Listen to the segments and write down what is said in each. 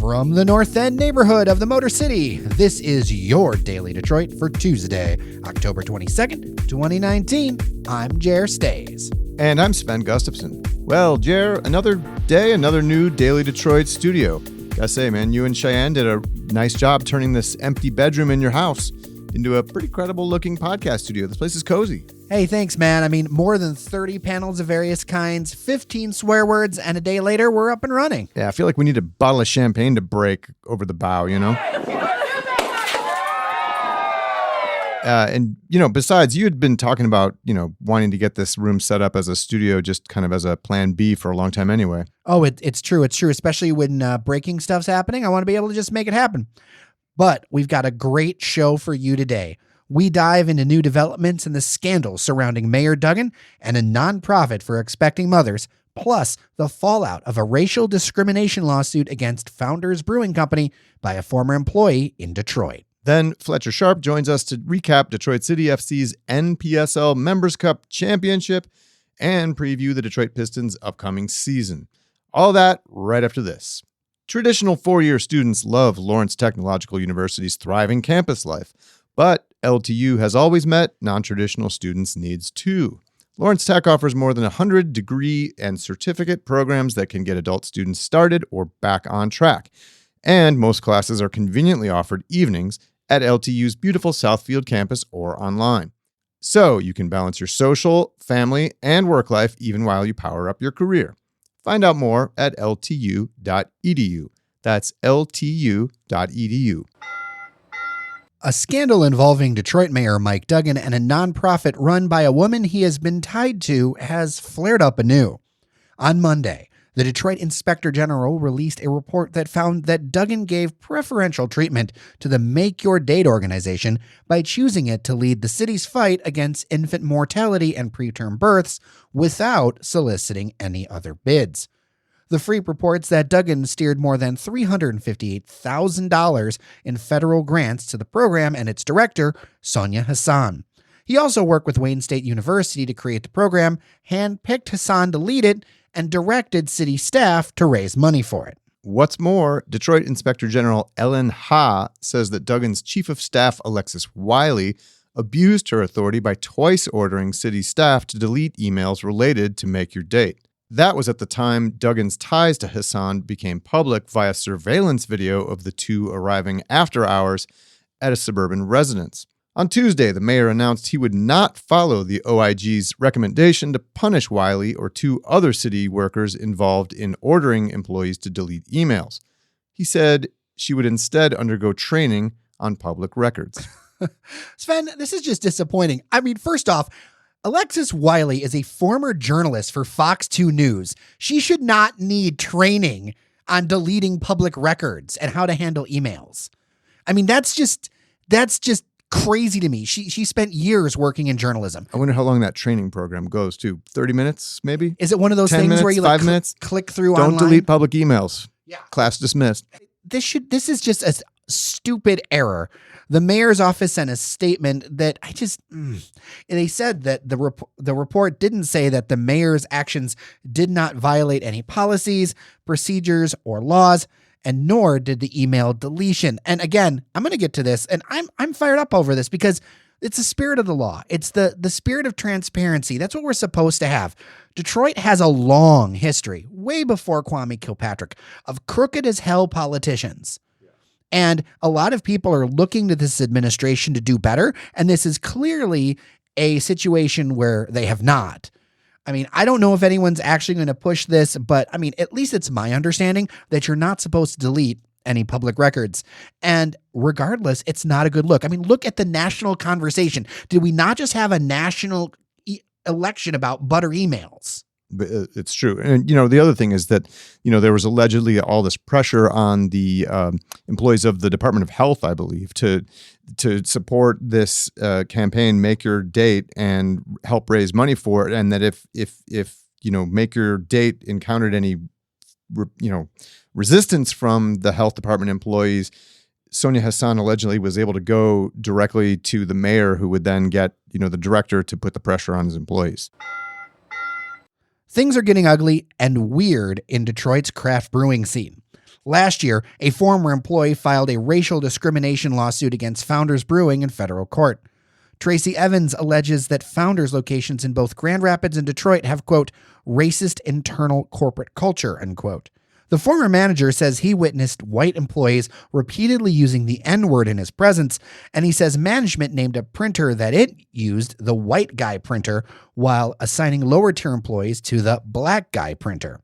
From the North End neighborhood of the Motor City, this is your Daily Detroit for Tuesday, October 22nd, 2019. I'm Jer Stays. And I'm Sven Gustafson. Well, Jer, another day, another new Daily Detroit studio. Gotta say, man, you and Cheyenne did a nice job turning this empty bedroom in your house into a pretty credible looking podcast studio. This place is cozy. Hey, thanks, man. I mean, more than 30 panels of various kinds, 15 swear words, and a day later, we're up and running. Yeah, I feel like we need a bottle of champagne to break over the bow, you know? Besides, you had been talking about, wanting to get this room set up as a studio, just kind of as a plan B for a long time anyway. Oh, it's true. It's true, especially when breaking stuff's happening. I want to be able to just make it happen. But we've got a great show for you today. We dive into new developments and the scandals surrounding Mayor Duggan and a nonprofit for expecting mothers, plus the fallout of a racial discrimination lawsuit against Founders Brewing Company by a former employee in Detroit. Then Fletcher Sharpe joins us to recap Detroit City FC's NPSL Members Cup Championship and preview the Detroit Pistons' upcoming season. All that right after this. Traditional four-year students love Lawrence Technological University's thriving campus life, but LTU has always met non-traditional students' needs too. Lawrence Tech offers more than 100 degree and certificate programs that can get adult students started or back on track. And most classes are conveniently offered evenings at LTU's beautiful Southfield campus or online. So you can balance your social, family, and work life even while you power up your career. Find out more at ltu.edu. That's ltu.edu. A scandal involving Detroit Mayor Mike Duggan and a nonprofit run by a woman he has been tied to has flared up anew. On Monday, the Detroit Inspector General released a report that found that Duggan gave preferential treatment to the Make Your Date organization by choosing it to lead the city's fight against infant mortality and preterm births without soliciting any other bids. The Freep reports that Duggan steered more than $358,000 in federal grants to the program and its director, Sonia Hassan. He also worked with Wayne State University to create the program, handpicked Hassan to lead it, and directed city staff to raise money for it. What's more, Detroit Inspector General Ellen Ha says that Duggan's chief of staff, Alexis Wiley, abused her authority by twice ordering city staff to delete emails related to Make Your Date. That was at the time Duggan's ties to Hassan became public via surveillance video of the two arriving after hours at a suburban residence. On Tuesday, the mayor announced he would not follow the OIG's recommendation to punish Wiley or two other city workers involved in ordering employees to delete emails. He said she would instead undergo training on public records. Sven, this is just disappointing. I mean, first off, Alexis Wiley is a former journalist for Fox 2 News. She should not need training on deleting public records and how to handle emails. I mean, that's just crazy to me. She spent years working in journalism. I wonder how long that training program goes to. 30 minutes, maybe? Is it one of those 10 things minutes, where you 5 minutes? Click through Don't online? delete public emails. Yeah. Class dismissed. This is just a stupid error. The mayor's office sent a statement that they said that the report didn't say that the mayor's actions did not violate any policies, procedures, or laws, and nor did the email deletion. And again, I'm going to get to this, and I'm fired up over this because it's the spirit of the law. It's the spirit of transparency. That's what we're supposed to have. Detroit has a long history, way before Kwame Kilpatrick, of crooked as hell politicians. And a lot of people are looking to this administration to do better. And this is clearly a situation where they have not. I mean, I don't know if anyone's actually going to push this, but I mean, at least it's my understanding that you're not supposed to delete any public records. And regardless, it's not a good look. I mean, look at the national conversation. Did we not just have a national election about butter emails? It's true. And, the other thing is that, there was allegedly all this pressure on the employees of the Department of Health, I believe, to support this campaign, Make Your Date, and help raise money for it. And that if Make Your Date encountered any, resistance from the health department employees, Sonia Hassan allegedly was able to go directly to the mayor, who would then get, the director to put the pressure on his employees. Things are getting ugly and weird in Detroit's craft brewing scene. Last year, a former employee filed a racial discrimination lawsuit against Founders Brewing in federal court. Tracy Evans alleges that Founders locations in both Grand Rapids and Detroit have, quote, racist internal corporate culture, unquote. The former manager says he witnessed white employees repeatedly using the N-word in his presence, and he says management named a printer that it used the white guy printer while assigning lower-tier employees to the black guy printer.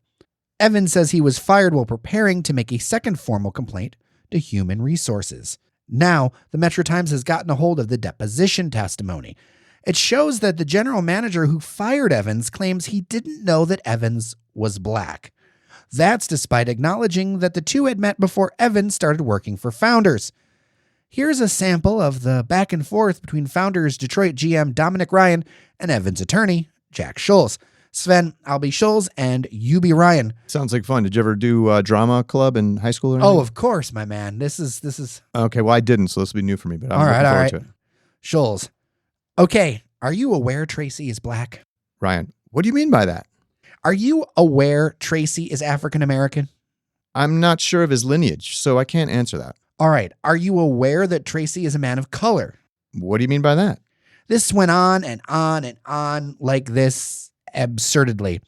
Evans says he was fired while preparing to make a second formal complaint to Human Resources. Now, the Metro Times has gotten a hold of the deposition testimony. It shows that the general manager who fired Evans claims he didn't know that Evans was black. That's despite acknowledging that the two had met before Evans started working for Founders. Here's a sample of the back and forth between Founders Detroit GM Dominic Ryan and Evans attorney Jack Scholes. Sven, I'll be Scholes and you be Ryan. Sounds like fun. Did you ever do drama club in high school or anything? Oh, of course, my man. This is Okay, well, I didn't, so this will be new for me, but I'm looking forward to it. Scholes. Okay, are you aware Tracy is black? Ryan, what do you mean by that? Are you aware Tracy is African American? I'm not sure of his lineage, so I can't answer that. All right. Are you aware that Tracy is a man of color? What do you mean by that? This went on and on and on like this absurdly.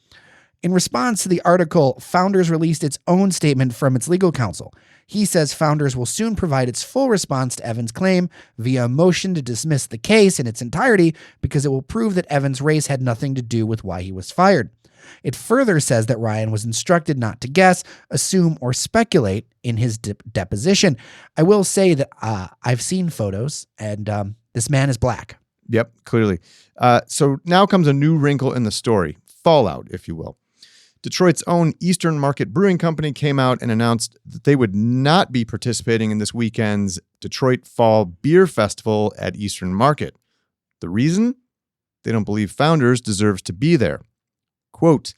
In response to the article, Founders released its own statement from its legal counsel. He says Founders will soon provide its full response to Evans' claim via a motion to dismiss the case in its entirety because it will prove that Evans' race had nothing to do with why he was fired. It further says that Ryan was instructed not to guess, assume, or speculate in his deposition. I will say that I've seen photos, and this man is black. Yep, clearly. So now comes a new wrinkle in the story, fallout, if you will. Detroit's own Eastern Market Brewing Company came out and announced that they would not be participating in this weekend's Detroit Fall Beer Festival at Eastern Market. The reason? They don't believe Founders deserves to be there. Quote,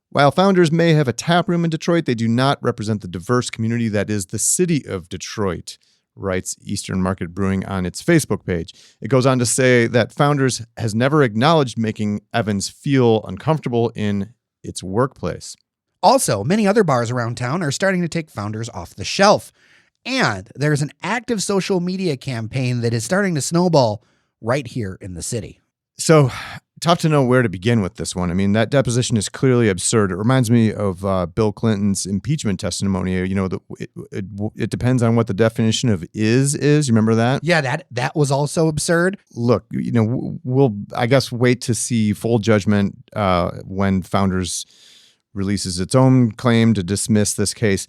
while Founders may have a tap room in Detroit, they do not represent the diverse community that is the city of Detroit, writes Eastern Market Brewing on its Facebook page. It goes on to say that Founders has never acknowledged making Evans feel uncomfortable in its workplace. Also, many other bars around town are starting to take Founders off the shelf. And there's an active social media campaign that is starting to snowball right here in the city. So tough to know where to begin with this one. I mean, that deposition is clearly absurd. It reminds me of Bill Clinton's impeachment testimony. You know, it depends on what the definition of is. You remember that? Yeah, that was also absurd. Look, you know, we'll, I guess, wait to see full judgment when Founders releases its own claim to dismiss this case.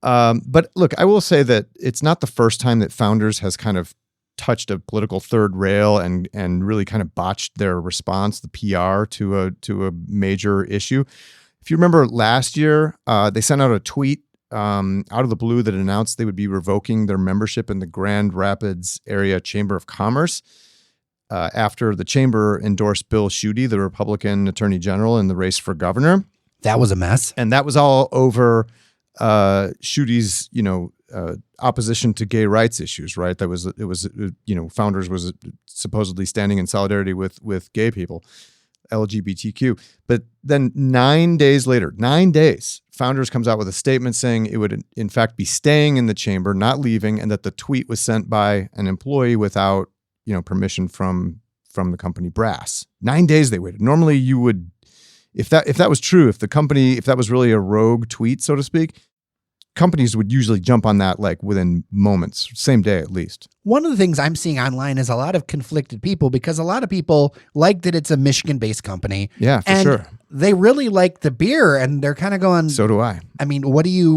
But look, I will say that it's not the first time that Founders has kind of touched a political third rail and really kind of botched their response, the PR to a major issue. If you remember last year, they sent out a tweet out of the blue that announced they would be revoking their membership in the Grand Rapids Area Chamber of Commerce after the chamber endorsed Bill Schuette, the Republican Attorney General, in the race for governor. That was a mess. And that was all over Schuette's, opposition to gay rights issues, right? Founders was supposedly standing in solidarity with gay people, LGBTQ. But then 9 days later, Founders comes out with a statement saying it would in fact be staying in the chamber, not leaving, and that the tweet was sent by an employee without, permission from the company brass. 9 days they waited. Normally you would, if that was true, if that was really a rogue tweet, so to speak, companies would usually jump on that like within moments, same day at least. One of the things I'm seeing online is a lot of conflicted people because a lot of people like that it's a Michigan-based company. Yeah, for sure. They really like the beer and they're kind of going, so do I. I mean,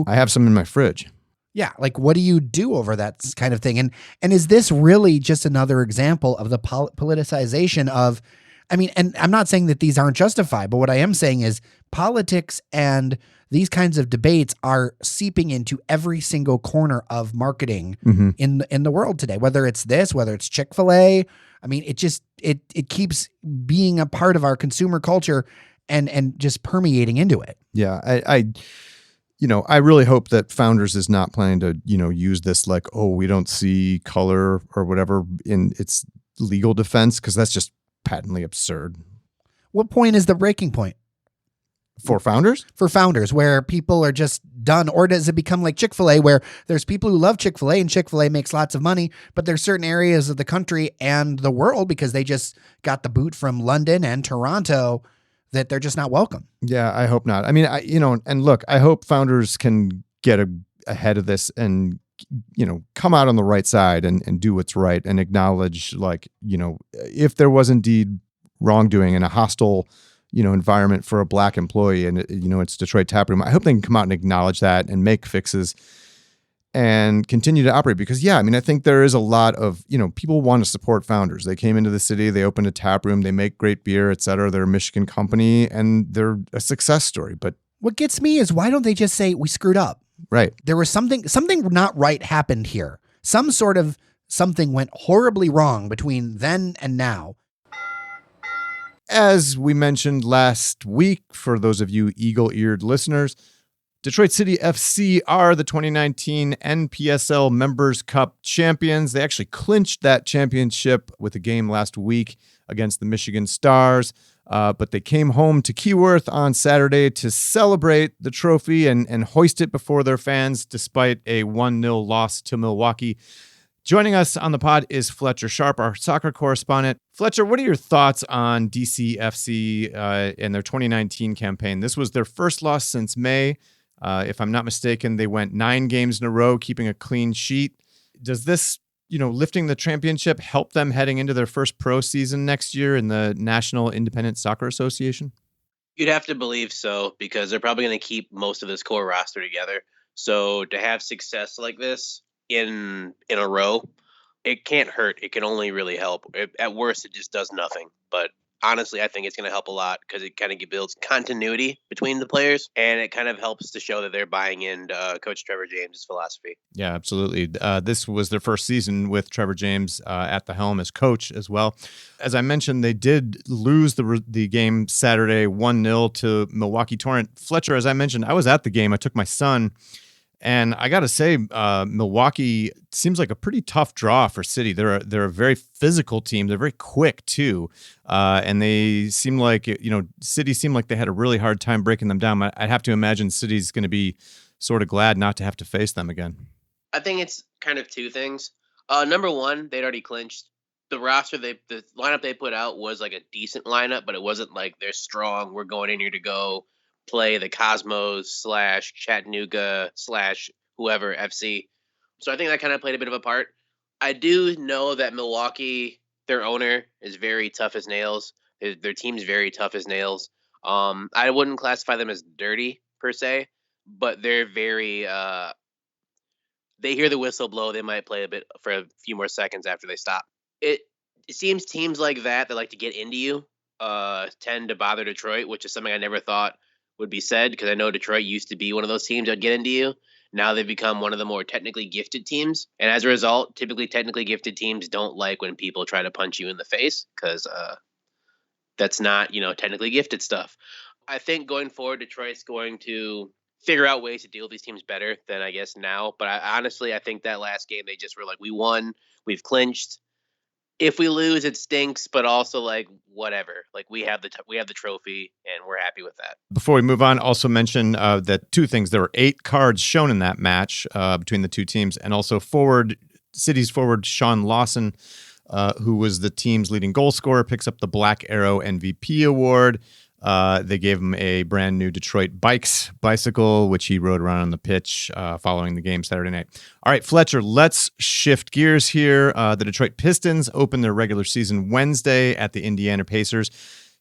I have some in my fridge. Yeah, like what do you do over that kind of thing? And is this really just another example of the politicization of, and I'm not saying that these aren't justified, but what I am saying is politics and these kinds of debates are seeping into every single corner of marketing in the world today, whether it's whether it's Chick-fil-A. It keeps being a part of our consumer culture and just permeating into it. Yeah. I really hope that Founders is not planning to, use this like, oh, we don't see color or whatever in its legal defense, because that's just patently absurd. What point is the breaking point? For Founders? For Founders, where people are just done? Or does it become like Chick-fil-A, where there's people who love Chick-fil-A and Chick-fil-A makes lots of money, but there's certain areas of the country and the world, because they just got the boot from London and Toronto, that they're just not welcome? Yeah, I hope not. I mean, and look, I hope founders can get ahead of this and, come out on the right side and do what's right and acknowledge, like, if there was indeed wrongdoing in a hostile, environment for a black employee and, it's Detroit Taproom, I hope they can come out and acknowledge that and make fixes and continue to operate. Because, yeah, I mean, I think there is a lot of, people want to support founders. They came into the city, they opened a tap room, they make great beer, et cetera. They're a Michigan company and they're a success story. But what gets me is, why don't they just say, we screwed up? Right. There was something not right happened here. Some sort of something went horribly wrong between then and now. As we mentioned last week, for those of you eagle-eared listeners, Detroit City FC are the 2019 NPSL Members Cup champions. They actually clinched that championship with a game last week against the Michigan Stars. But they came home to Keyworth on Saturday to celebrate the trophy and hoist it before their fans, despite a 1-0 loss to Milwaukee. Joining us on the pod is Fletcher Sharpe, our soccer correspondent. Fletcher, what are your thoughts on DCFC and their 2019 campaign? This was their first loss since May. If I'm not mistaken, they went 9 games in a row, keeping a clean sheet. Does this, lifting the championship help them heading into their first pro season next year in the National Independent Soccer Association? You'd have to believe so, because they're probably going to keep most of this core roster together. So to have success like this in a row, it can't hurt. It can only really help. At worst, it just does nothing. But honestly, I think it's going to help a lot, because it kind of builds continuity between the players, and it kind of helps to show that they're buying into Coach Trevor James' philosophy. Yeah, absolutely. This was their first season with Trevor James at the helm as coach as well. As I mentioned, they did lose the game Saturday 1-0 to Milwaukee Torrent. Fletcher, as I mentioned, I was at the game. I took my son. And I got to say, Milwaukee seems like a pretty tough draw for City. They're a very physical team. They're very quick too, and they seem like City seemed like they had a really hard time breaking them down. I'd have to imagine City's going to be sort of glad not to have to face them again. I think it's kind of two things. Number one, they'd already clinched. The roster, the lineup they put out was like a decent lineup, but it wasn't like they're strong, we're going in here to go play the Cosmos / Chattanooga / whoever FC. So I think that kind of played a bit of a part. I do know that Milwaukee, their owner, is very tough as nails. Their team's very tough as nails. I wouldn't classify them as dirty per se, but they're very they hear the whistle blow, they might play a bit for a few more seconds after they stop. It seems teams like that like to get into you tend to bother Detroit, which is something I never thought would be said, because I know Detroit used to be one of those teams that would get into you. Now they've become one of the more technically gifted teams. And as a result, typically technically gifted teams don't like when people try to punch you in the face, because that's not, technically gifted stuff. I think going forward, Detroit's going to figure out ways to deal with these teams better than I guess now. But honestly, I think that last game, they just were like, we won, we've clinched. If we lose, it stinks, but also like whatever. Like we have the trophy, and we're happy with that. Before we move on, also mention that two things: there were 8 cards shown in that match between the two teams, and also City's forward Sean Lawson, who was the team's leading goal scorer, picks up the Black Arrow MVP award. They gave him a brand new Detroit bicycle, which he rode around on the pitch following the game Saturday night. All right, Fletcher, let's shift gears here. The Detroit Pistons open their regular season Wednesday at the Indiana Pacers.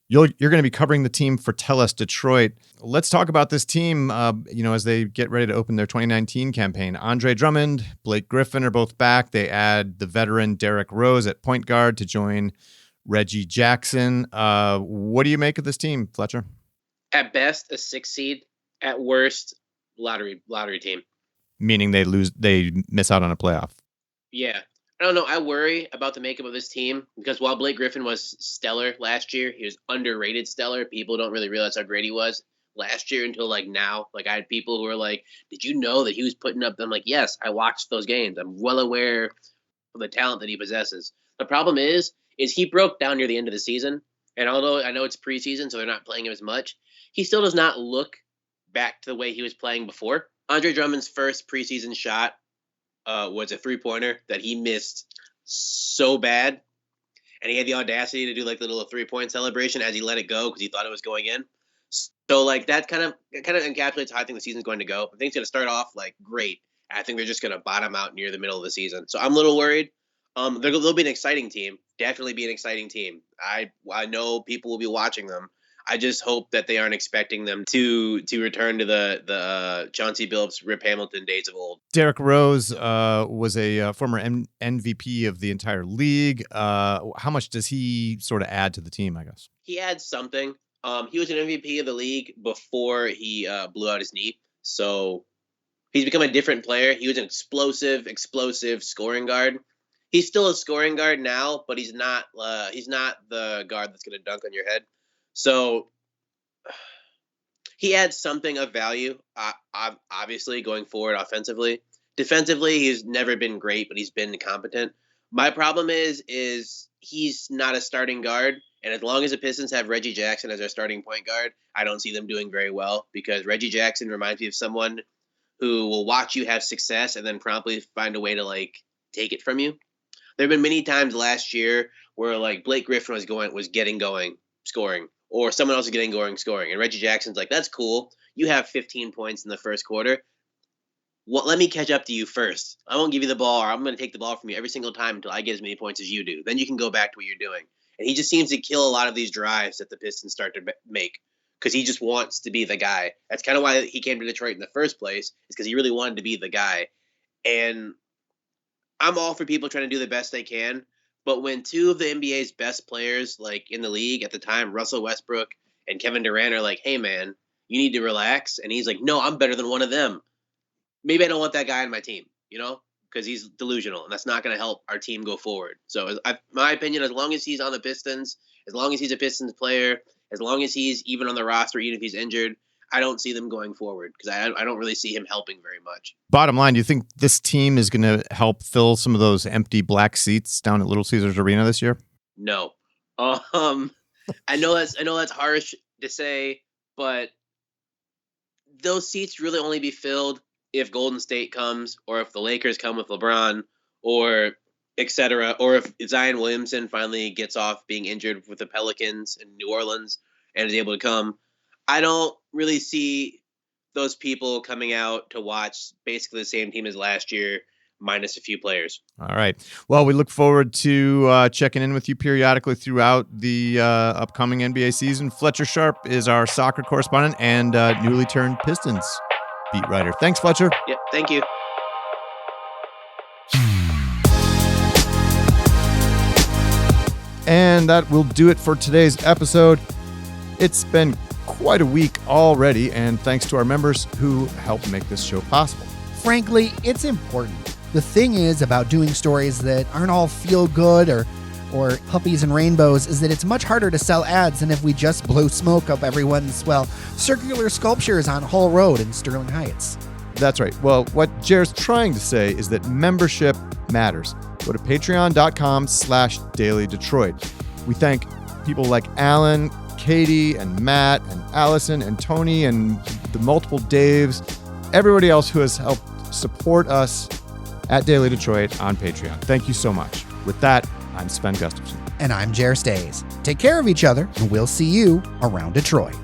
You're going to be covering the team for Tell Us Detroit. Let's talk about this team, as they get ready to open their 2019 campaign. Andre Drummond, Blake Griffin are both back. They add the veteran Derrick Rose at point guard to join Reggie Jackson. What do you make of this team, Fletcher? At best, a 6 seed. At worst, lottery team. Meaning they miss out on a playoff. Yeah. I don't know. I worry about the makeup of this team, because while Blake Griffin was stellar last year, he was underrated stellar. People don't really realize how great he was last year until like now. Like I had people who were like, did you know that he was putting up? I'm like, yes, I watched those games. I'm well aware of the talent that he possesses. The problem is he broke down near the end of the season. And although I know it's preseason, so they're not playing him as much, he still does not look back to the way he was playing before. Andre Drummond's first preseason shot was a 3-pointer that he missed so bad, and he had the audacity to do like the little 3-point celebration as he let it go because he thought it was going in. So like that kind of encapsulates how I think the season's going to go. I think it's going to start off like great. I think they're just going to bottom out near the middle of the season. So I'm a little worried. They'll be an exciting team. Definitely be an exciting team. I know people will be watching them. I just hope that they aren't expecting them to return to the Chauncey Billups, Rip Hamilton days of old. Derrick Rose was a former MVP of the entire league. How much does he sort of add to the team, I guess? He adds something. He was an MVP of the league before he blew out his knee. So he's become a different player. He was an explosive scoring guard. He's still a scoring guard now, but he's not the guard that's going to dunk on your head. So he adds something of value, obviously, going forward offensively. Defensively, he's never been great, but he's been competent. My problem is he's not a starting guard, and as long as the Pistons have Reggie Jackson as their starting point guard, I don't see them doing very well because Reggie Jackson reminds me of someone who will watch you have success and then promptly find a way to, like, take it from you. There have been many times last year where, like, Blake Griffin was getting going, scoring, or someone else is getting going, scoring. And Reggie Jackson's like, that's cool. You have 15 points in the first quarter. Well, let me catch up to you first. I won't give you the ball, or I'm going to take the ball from you every single time until I get as many points as you do. Then you can go back to what you're doing. And he just seems to kill a lot of these drives that the Pistons start to make because he just wants to be the guy. That's kind of why he came to Detroit in the first place, is because he really wanted to be the guy. And I'm all for people trying to do the best they can. But when two of the NBA's best players, like in the league at the time, Russell Westbrook and Kevin Durant, are like, hey, man, you need to relax. And he's like, no, I'm better than one of them. Maybe I don't want that guy on my team, because he's delusional. And that's not going to help our team go forward. So my opinion, as long as he's on the Pistons, as long as he's a Pistons player, as long as he's even on the roster, even if he's injured, I don't see them going forward because I don't really see him helping very much. Bottom line, do you think this team is going to help fill some of those empty black seats down at Little Caesars Arena this year? No. I know that's harsh to say, but those seats really only be filled if Golden State comes, or if the Lakers come with LeBron, or etc., or if Zion Williamson finally gets off being injured with the Pelicans in New Orleans and is able to come. I don't really see those people coming out to watch basically the same team as last year, minus a few players. All right. Well, we look forward to checking in with you periodically throughout the upcoming NBA season. Fletcher Sharpe is our soccer correspondent and newly turned Pistons beat writer. Thanks, Fletcher. Yep. Thank you. And that will do it for today's episode. It's been quite a week already, and thanks to our members who help make this show possible. Frankly, it's important. The thing is about doing stories that aren't all feel good or puppies and rainbows is that it's much harder to sell ads than if we just blow smoke up everyone's, circular sculptures on Hull Road in Sterling Heights. That's right. Well, what Jared's trying to say is that membership matters. Go to patreon.com/dailydetroit. We thank people like Alan, Katie, and Matt, and Allison, and Tony, and the multiple Daves, everybody else who has helped support us at Daily Detroit on Patreon. Thank you so much. With that, I'm Sven Gustafson. And I'm Jer Stays. Take care of each other, and we'll see you around Detroit.